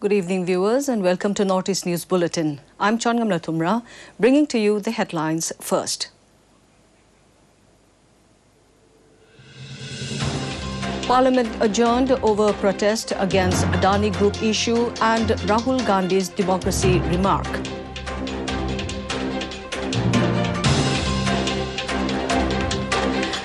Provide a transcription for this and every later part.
Good evening, viewers, and welcome to Northeast News Bulletin. I'm Changamla Tumra, bringing to you the headlines first. Parliament adjourned over protest against Adani Group issue and Rahul Gandhi's democracy remark.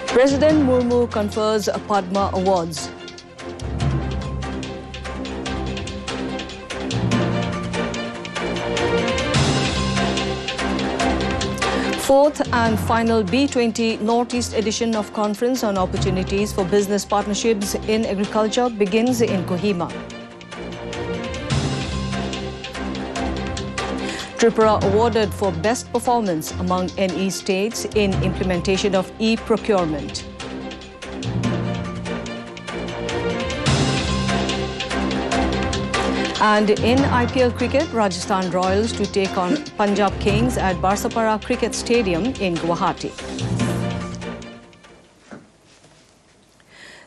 President Murmu confers Padma Awards. Fourth and final B20 Northeast edition of Conference on Opportunities for Business Partnerships in Agriculture begins in Kohima. Tripura awarded for best performance among NE states in implementation of e-procurement. And in IPL cricket, Rajasthan Royals to take on Punjab Kings at Barsapara Cricket Stadium in Guwahati.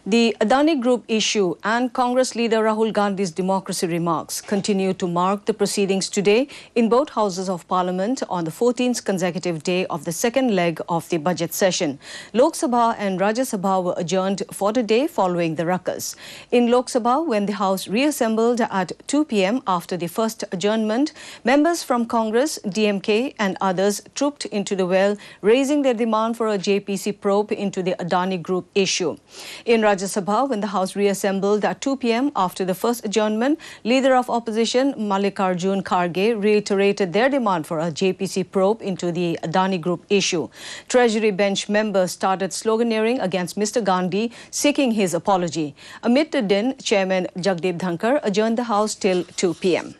The Adani Group issue and Congress leader Rahul Gandhi's democracy remarks continue to mark the proceedings today in both houses of Parliament on the 14th consecutive day of the second leg of the budget session. Lok Sabha and Rajya Sabha were adjourned for the day following the ruckus. In Lok Sabha, when the House reassembled at 2 p.m. after the first adjournment, members from Congress, DMK and others trooped into the well, raising their demand for a JPC probe into the Adani Group issue. In Rajya Sabha, when the House reassembled at 2 p.m. after the first adjournment, Leader of Opposition Mallikarjun Kharge reiterated their demand for a JPC probe into the Adani Group issue. Treasury bench members started sloganeering against Mr. Gandhi, seeking his apology. Amid the din, Chairman Jagdeep Dhankar adjourned the House till 2 p.m.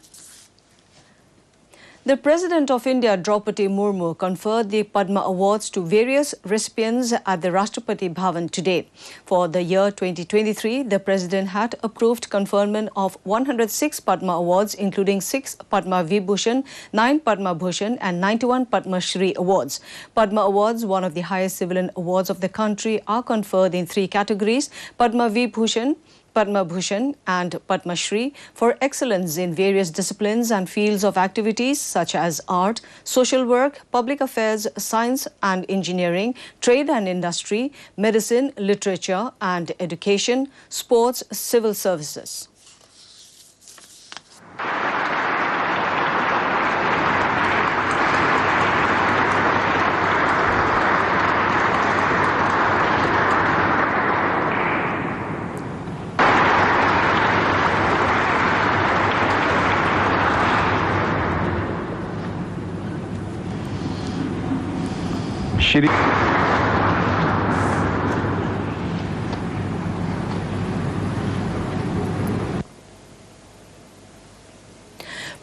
The President of India, Draupadi Murmu, conferred the Padma Awards to various recipients at the Rashtrapati Bhavan today. For the year 2023, the President had approved conferment of 106 Padma Awards, including 6 Padma Vibhushan, 9 Padma Bhushan and 91 Padma Shri Awards. Padma Awards, one of the highest civilian awards of the country, are conferred in 3 categories: Padma Vibhushan, Padma Bhushan and Padma Shri for excellence in various disciplines and fields of activities such as art, social work, public affairs, science and engineering, trade and industry, medicine, literature and education, sports, civil services.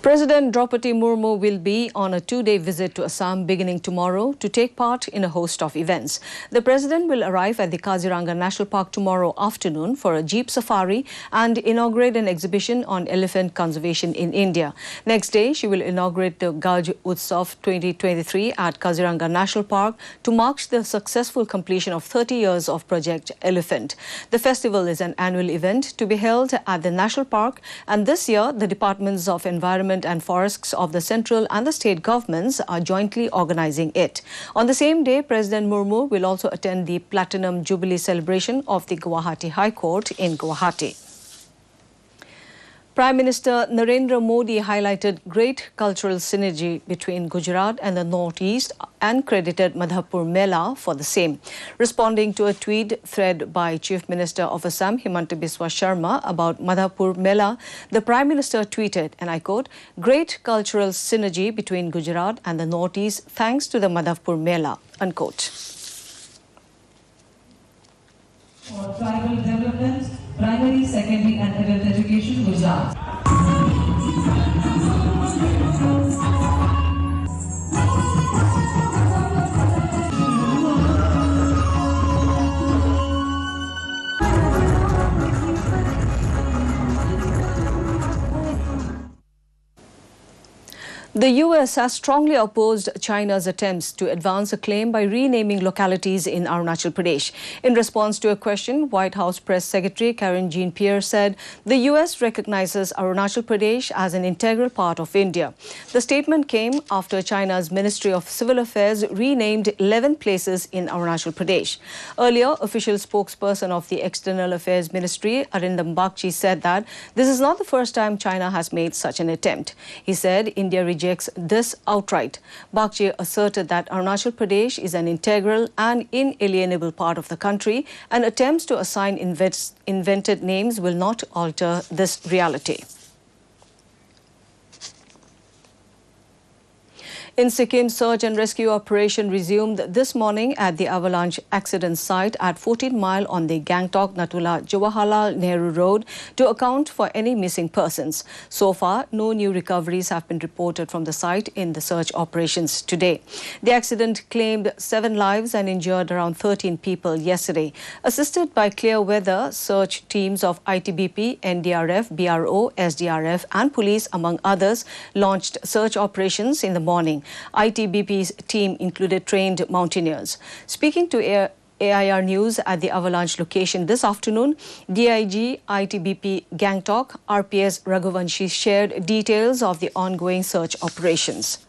President Draupadi Murmu will be on a 2-day visit to Assam beginning tomorrow to take part in a host of events. The President will arrive at the Kaziranga National Park tomorrow afternoon for a jeep safari and inaugurate an exhibition on elephant conservation in India. Next day, she will inaugurate the Gaj Utsav 2023 at Kaziranga National Park to mark the successful completion of 30 years of Project Elephant. The festival is an annual event to be held at the National Park, and this year the Departments of Environment and Forests of the central and the state governments are jointly organizing it. On the same day, President Murmu will also attend the Platinum Jubilee celebration of the Guwahati High Court in Guwahati. Prime Minister Narendra Modi highlighted great cultural synergy between Gujarat and the Northeast and credited Madhapur Mela for the same. Responding to a tweet thread by Chief Minister of Assam, Himanta Biswa Sharma, about Madhapur Mela, the Prime Minister tweeted, and I quote, "Great cultural synergy between Gujarat and the Northeast thanks to the Madhapur Mela," unquote. For tribal development, primary, secondary and adult education, Gujarat. The US has strongly opposed China's attempts to advance a claim by renaming localities in Arunachal Pradesh. In response to a question, White House Press Secretary Karine Jean-Pierre said the US recognizes Arunachal Pradesh as an integral part of India. The statement came after China's Ministry of Civil Affairs renamed 11 places in Arunachal Pradesh. Earlier, official spokesperson of the External Affairs Ministry, Arindam Bagchi, said that this is not the first time China has made such an attempt. He said India rejects this outright. Bagchi asserted that Arunachal Pradesh is an integral and inalienable part of the country, and attempts to assign invented names will not alter this reality. In Sikkim, search and rescue operation resumed this morning at the Avalanche accident site at 14 Mile on the Gangtok-Natula Jawaharlal Nehru Road to account for any missing persons. So far, no new recoveries have been reported from the site in the search operations today. The accident claimed 7 lives and injured around 13 people yesterday. Assisted by clear weather, search teams of ITBP, NDRF, BRO, SDRF and police, among others, launched search operations in the morning. ITBP's team included trained mountaineers. Speaking to AIR News at the Avalanche location this afternoon, DIG ITBP Gangtok RPS Raghuvanshi shared details of the ongoing search operations.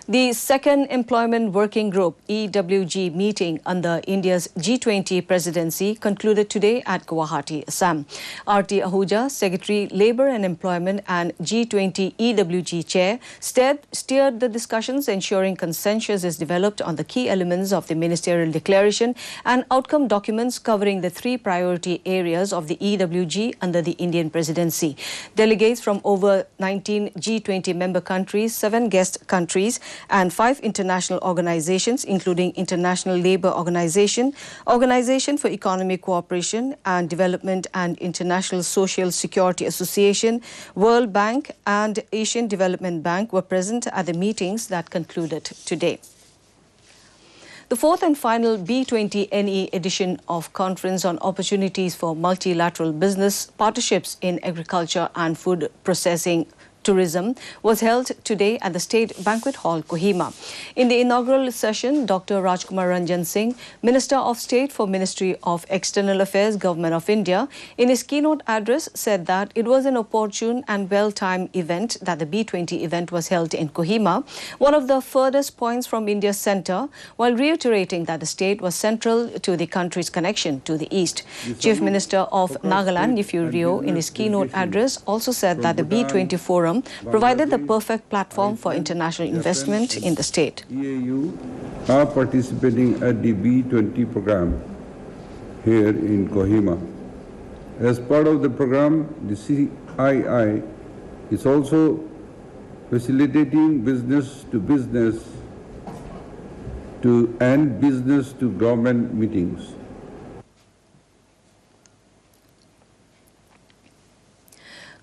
The second Employment Working Group EWG meeting under India's G20 presidency concluded today at Guwahati, Assam. RT Ahuja, Secretary Labour and Employment and G20 EWG Chair, steered the discussions, ensuring consensus is developed on the key elements of the ministerial declaration and outcome documents covering the 3 priority areas of the EWG under the Indian presidency. Delegates from over 19 G20 member countries, 7 guest countries, and 5 international organizations, including International Labour Organization, Organization for Economic Cooperation and Development and International Social Security Association, World Bank and Asian Development Bank, were present at the meetings that concluded today. The 4th and final B20 NE edition of Conference on Opportunities for Multilateral Business Partnerships in Agriculture and Food Processing Tourism was held today at the State Banquet Hall, Kohima. In the inaugural session, Dr. Rajkumar Ranjan Singh, Minister of State for Ministry of External Affairs, Government of India, in his keynote address said that it was an opportune and well-timed event that the B20 event was held in Kohima, one of the furthest points from India's centre, while reiterating that the state was central to the country's connection to the east. Chief Minister of Nagaland, Neiphiu Rio, in his keynote address also said that the B20 forum provided the perfect platform for international investment in the state. EAU are participating at the B20 program here in Kohima. As part of the program, the CII is also facilitating business to business and business to government meetings.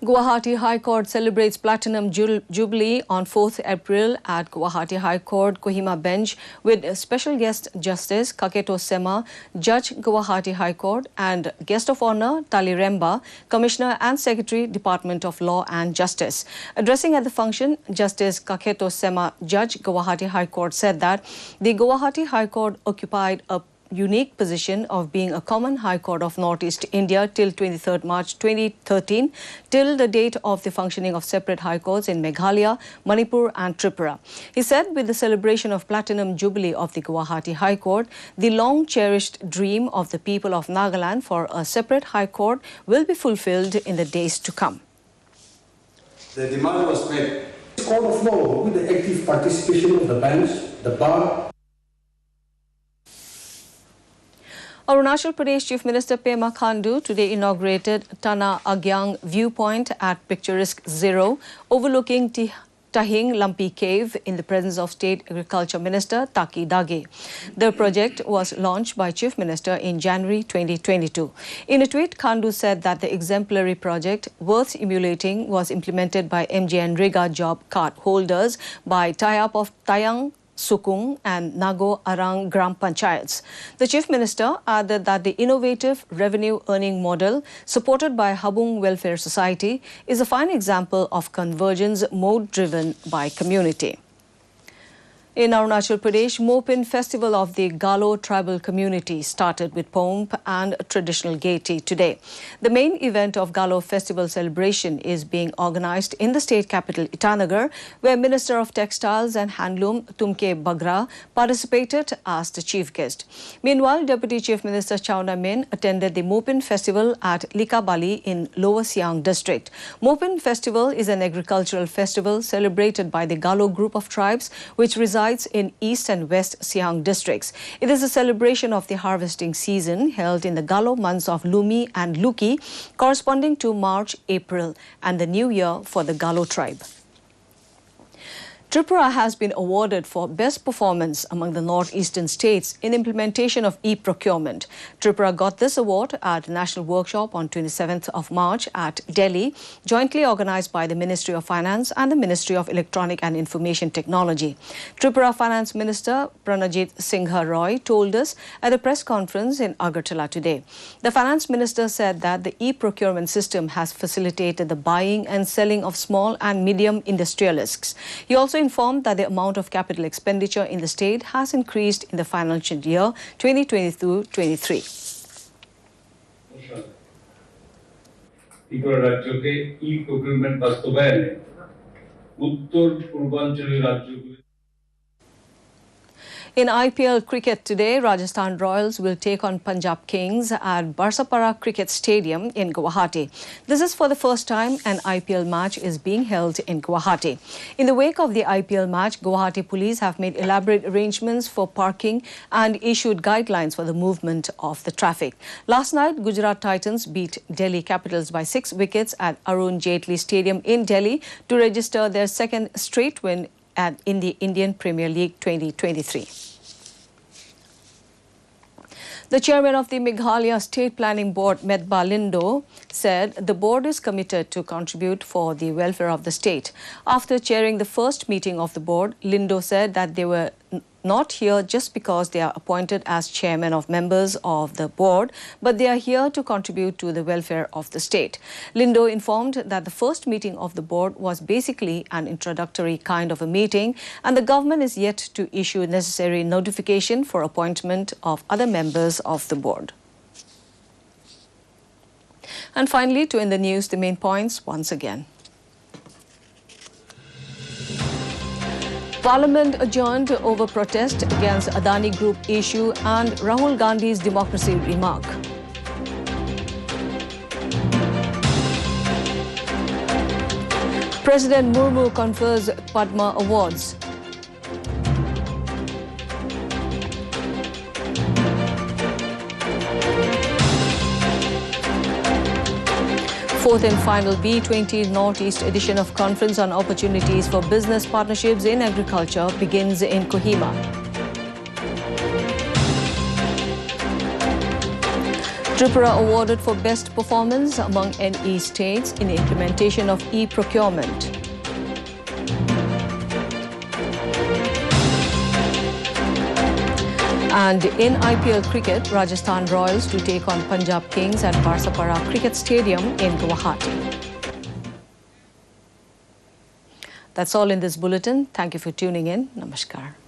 Guwahati High Court celebrates Platinum Jubilee on 4th April at Guwahati High Court Kohima Bench with special guest Justice Kaketo Sema, Judge Guwahati High Court, and Guest of Honour Tali Remba, Commissioner and Secretary, Department of Law and Justice. Addressing at the function, Justice Kaketo Sema, Judge Guwahati High Court, said that the Guwahati High Court occupied a unique position of being a common High Court of Northeast India till 23rd March 2013, till the date of the functioning of separate High Courts in Meghalaya, Manipur and Tripura. He said with the celebration of Platinum Jubilee of the Guwahati High Court, the long-cherished dream of the people of Nagaland for a separate High Court will be fulfilled in the days to come. The demand was made. Court of law with the active participation of the bench, the bar. Arunachal Pradesh Chief Minister Pema Khandu today inaugurated Tana Agyang Viewpoint at picturesque Zero, overlooking Tayang Lumpy Cave in the presence of State Agriculture Minister Taki Dage. The project was launched by Chief Minister in January 2022. In a tweet, Khandu said that the exemplary project, worth emulating, was implemented by MJN Riga job card holders by tie-up of Tayang Sukung and Nago Arang Gram Panchayats. The Chief Minister added that the innovative revenue earning model supported by Habung Welfare Society is a fine example of convergence mode driven by community. In Arunachal Pradesh, Mopin Festival of the Galo tribal community started with pomp and traditional gaiety today. The main event of Galo festival celebration is being organized in the state capital Itanagar, where Minister of Textiles and Handloom Tumke Bagra participated as the chief guest. Meanwhile, Deputy Chief Minister Chauna Min attended the Mopin Festival at Likabali in Lower Siang district. Mopin Festival is an agricultural festival celebrated by the Galo group of tribes, which resides in East and West Siang districts. It is a celebration of the harvesting season held in the Galo months of Lumi and Luki, corresponding to March, April, and the New Year for the Galo tribe. Tripura has been awarded for best performance among the northeastern states in implementation of e-procurement. Tripura got this award at a national workshop on 27th of March at Delhi, jointly organized by the Ministry of Finance and the Ministry of Electronic and Information Technology. Tripura Finance Minister Pranajit Singha Roy told us at a press conference in Agartala today. The Finance Minister said that the e-procurement system has facilitated the buying and selling of small and medium industrialists. He also informed that the amount of capital expenditure in the state has increased in the financial year 2022-23. Tripura রাজ্যকে ই-প্রকিউরমেন্ট বাস্তবায়নে উত্তর পূর্বাঞ্চলীয় রাজ্যগুলি In IPL cricket today, Rajasthan Royals will take on Punjab Kings at Barsapara Cricket Stadium in Guwahati. This is for the first time an IPL match is being held in Guwahati. In the wake of the IPL match, Guwahati police have made elaborate arrangements for parking and issued guidelines for the movement of the traffic. Last night, Gujarat Titans beat Delhi Capitals by 6 wickets at Arun Jaitley Stadium in Delhi to register their second straight win in the Indian Premier League 2023. The chairman of the Meghalaya State Planning Board, Medba Lindo, said the board is committed to contribute for the welfare of the state. After chairing the first meeting of the board, Lindo said that they were not here just because they are appointed as chairman of members of the board, but they are here to contribute to the welfare of the state. Lindo informed that the first meeting of the board was basically an introductory kind of a meeting, and the government is yet to issue necessary notification for appointment of other members of the board. And finally, to end the news, the main points once again. Parliament adjourned over protest against Adani Group issue and Rahul Gandhi's democracy remark. President Murmu confers Padma Awards. Fourth and final B20 Northeast edition of Conference on Opportunities for Business Partnerships in Agriculture begins in Kohima. Tripura awarded for best performance among NE states in implementation of e-procurement. And in IPL cricket, Rajasthan Royals to take on Punjab Kings at Barsapara Cricket Stadium in Guwahati. That's all in this bulletin. Thank you for tuning in. Namaskar.